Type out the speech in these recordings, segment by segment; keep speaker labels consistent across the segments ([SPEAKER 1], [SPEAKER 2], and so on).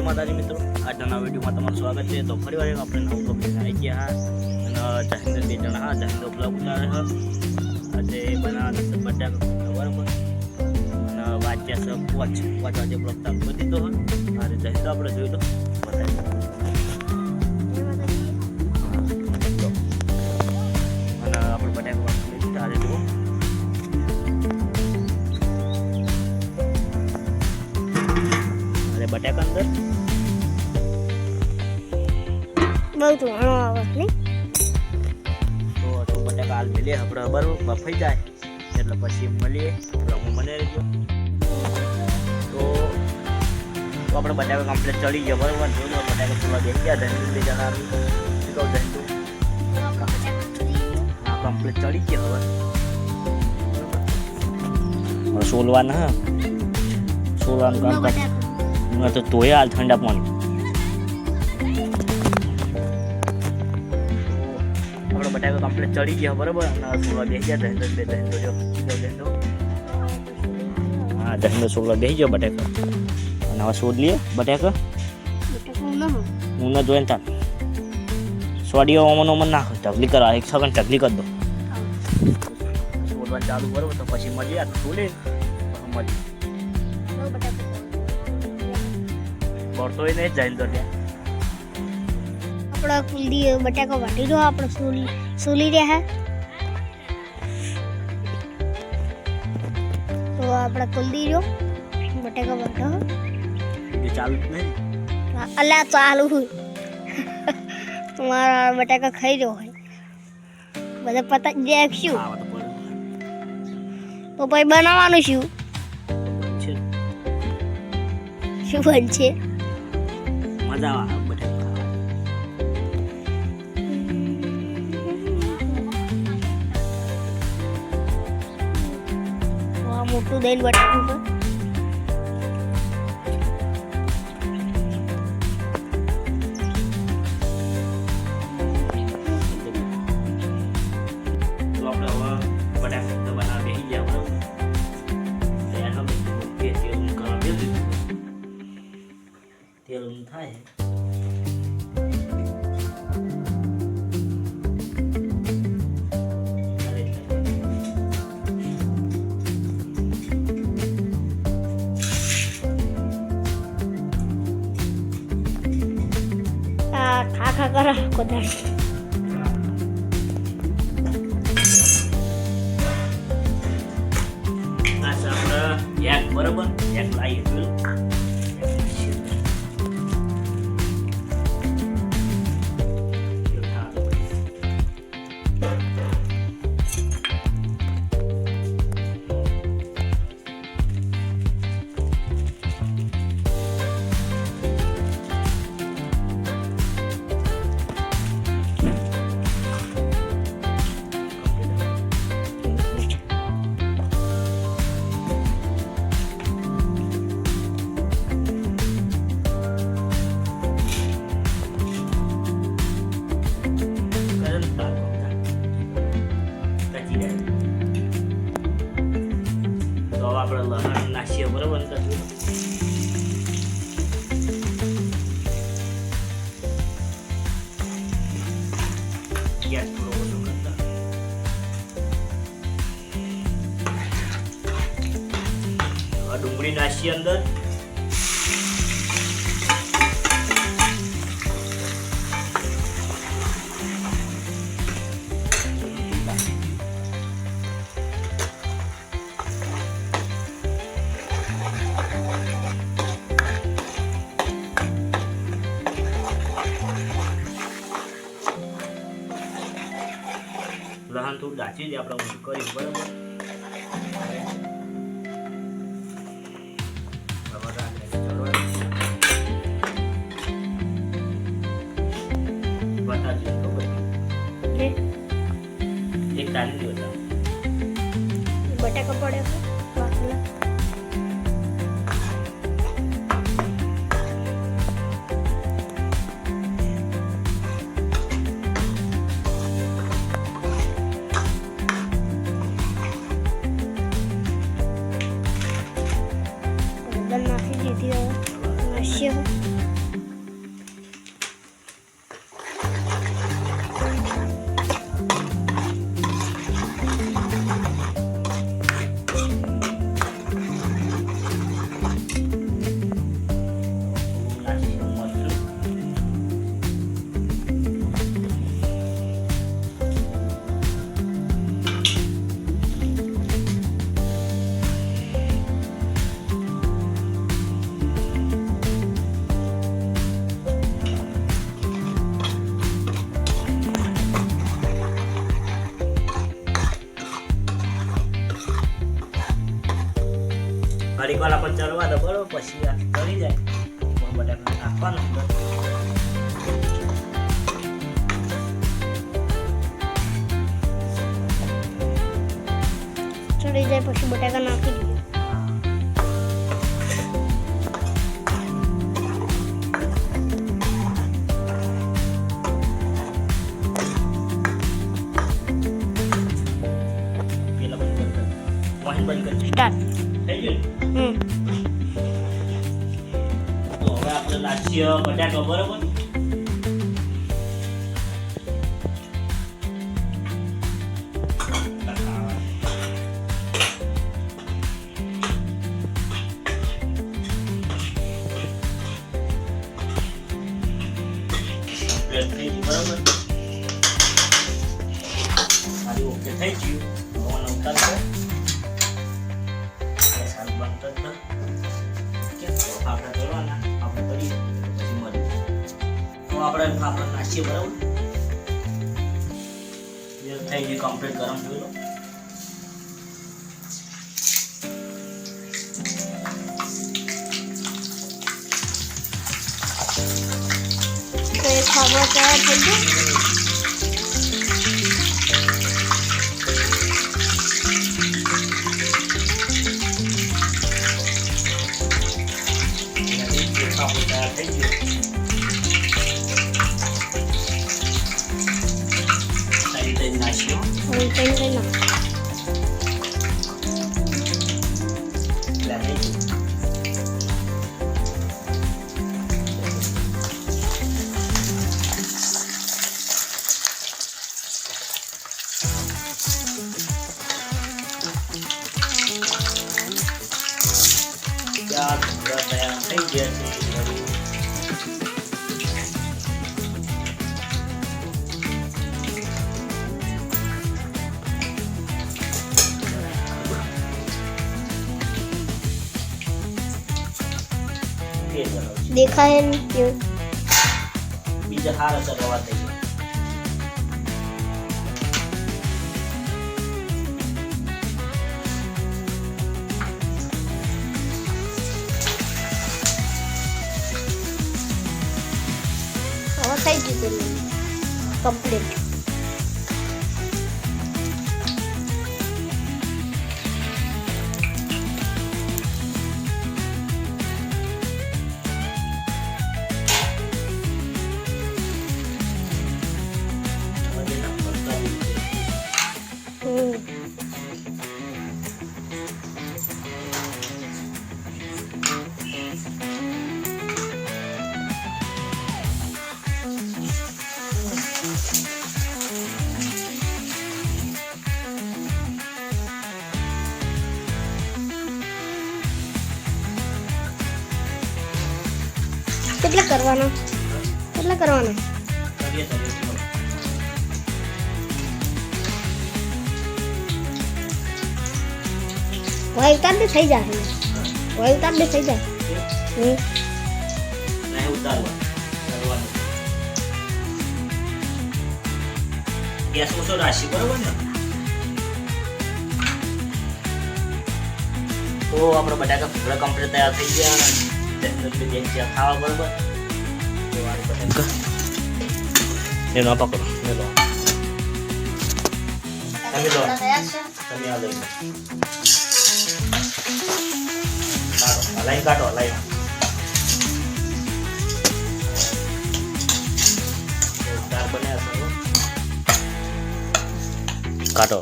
[SPEAKER 1] માતાજી મિત્રો, આજના વિડીયોમાં તમારું સ્વાગત છે. તો ફરી વાર આપણે નવું લોકેશન આવી ગયા હા અને જહિંદર બે જણા હા જહિંદર બ્લોગ ઉતારે હા આજે બનાવવાના બટાકા બરાબર અને વાંચ્યા છે પાંચ વાગે બ્લોગ ચાલુ કરી દીધો હોય અને જહિંદર આપણે જોઈ લો બતાવી અને આપણે બટાકા વાંચી લીધા આજે જુઓ બટાકા અંદર
[SPEAKER 2] બહુ ધોણો આવે ને
[SPEAKER 1] તો બટાકા હાલ મળીએ આપણે બરાબર બફાઈ જાય એટલે પછી મળીએ બ્લોગમાં બને રહેજો. તો આપણે બટાકા કમ્પ્લીટ ચડી ગયા બરાબર જોયું બટાકા થોડા બેસી ગયા ધંધુ બે જણા કહું ધંધુ હા કમ્પ્લીટ ચડી ગયા હવે સોલવાના હા સોલવાનું કામ તો તોય હાલ ઠંડા પાણી આપણે બટાકા કમ્પ્લીટ ચડી ગયા બરાબર અને સોલા બેસી ગયા દહીં જો હા દહીં સોલા બેસી ગયો બટાકા અને હવે શોધ લઈએ બટાકા હું ન જોઈને તાર સ્વાડીઓ ઓમન નાખો ઢગલી કરા એક સેકન્ડ ઢગલી કરી દો શોધવાનું ચાલુ બરાબર તો પછી મળીએ આ ખોલે મળીએ પડતો નહીં જાય તો ત્યાં
[SPEAKER 2] આપણા કુલદી બટાકા વાટી દો આપણે સોલી રહ્યા તો આપણા કુલદી જો બટાકા વાટો
[SPEAKER 1] ચાલુ જ નહીં
[SPEAKER 2] અલ્યા ચાલુ તમારા બટાકા ખાઈ રહ્યો હોય બધા પતા જાય શું તો પછી બનાવવાનું શું શું બનશે
[SPEAKER 1] મજા આવે બટાકા
[SPEAKER 2] ખાવા મોટું દહીં બટાકું તો
[SPEAKER 1] તેલ થાય
[SPEAKER 2] ખા કરા કોદાળ
[SPEAKER 1] એક બરાબર એક લાવી આપણે લસણ નાખીએ બરાબર ગેસ થોડો ઓછો કરતા ડુંગળી નાખીએ અંદર લહણ થોડું દાચી દે આપણે ઊંધું કરી બરાબર એક તારી દો
[SPEAKER 2] બટાકા પડે બાટલા નાખી દીધી હવે નાખીએ
[SPEAKER 1] ચડવા દો બરોબર, પછી આ ચડી જાય બટાકા નાખવાનું અંદર.
[SPEAKER 2] ચડી જાય પછી બટાકા નાખી દઈએ.
[SPEAKER 1] પેલા બંધ કર, વાહન બંધ કર.
[SPEAKER 2] સ્ટાર્ટ.
[SPEAKER 1] થઈ ગયું. તો હવે આપણે નાખીએ બટાકા બરોબર. થઈ ગયું બરોબર. મારી ઓકે થઈ ગયું. હવે ઉતાર દો. સારું બંધ કર. આપણે કરવાના આપણે કરીએ પછી મળીએ. તો આપણે નાખીએ બરાબર. થઈ ગયું કમ્પ્લીટ. ગરમ જોઈ લો.
[SPEAKER 2] તો એ ખાવા તૈયાર થઈ ગયો.
[SPEAKER 1] થઈ ગયું. સાઈડ નાખ્યો.
[SPEAKER 2] હવે કઈ ના
[SPEAKER 1] તૈયાર થઈ ગયા છે.
[SPEAKER 2] દેખાય ને કેવું?
[SPEAKER 1] બીજા હાર અસર રવા થઈ ગઈ.
[SPEAKER 2] હવે થઈ ગયું કમ્પ્લીટ. કેટલા કરવાના? કેટલા કરવાના? ભાઈ ઉતાર દે થઈ જાય. ભાઈ ઉતાર દે થઈ જાય.
[SPEAKER 1] નહીં ઉતારવા કરવાનું. ગેસ ઓછો રાખી બરોબર ને. તો આપણે બટાકા પૂરા કમ્પ્લીટ તૈયાર થઈ ગયા. ખાવા બરોબર. એનો પકડો. લો તમે લો. તમે આ લઈ લો. લાઈન કાઢો લાઈન. દાળ બન્યા છે. કાઢો.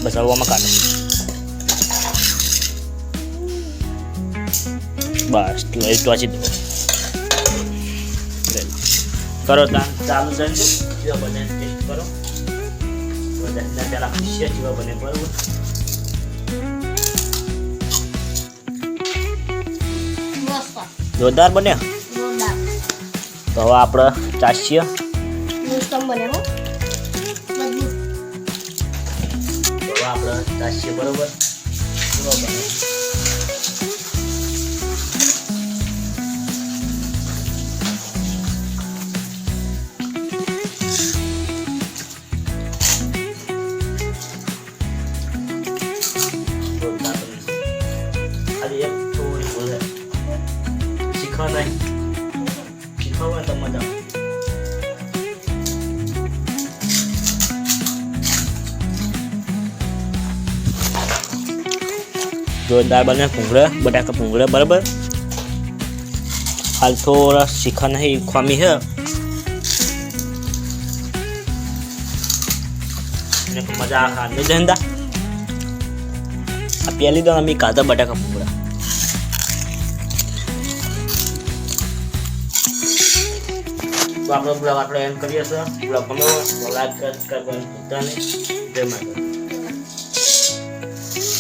[SPEAKER 1] બસ હવામાં કાઢો. બસ લઈ ટોચી દો. કરો ચાલુ છે. જેવા બને ટેસ્ટ કરો. બધાના પહેલાં ખુશિયા જેવા બને બરાબર. જોરદાર બને. તો હવે આપણે ચાસીએ. હવે આપણે ચાસીએ બરોબર. શીખવા થાય શીખવા તો મજા આવે. જોરદાર બને ભૂંગળા બટાકા ભૂંગળા બરાબર. હાલ થોડા શીખા નહીં ખવામી છે અને મજા આ ખાને ધંધા આ પહેલી તો અમે ખાધા બટાકા ભૂંગળા. તો આપણો બ્લોગ આપણે એન્ડ કરીએ છીએ. બ્લોગ ગમ્યો તો લાઈક સબસ્ક્રાઈબ કરવાનું ભૂલતા નહીં. જય માતા.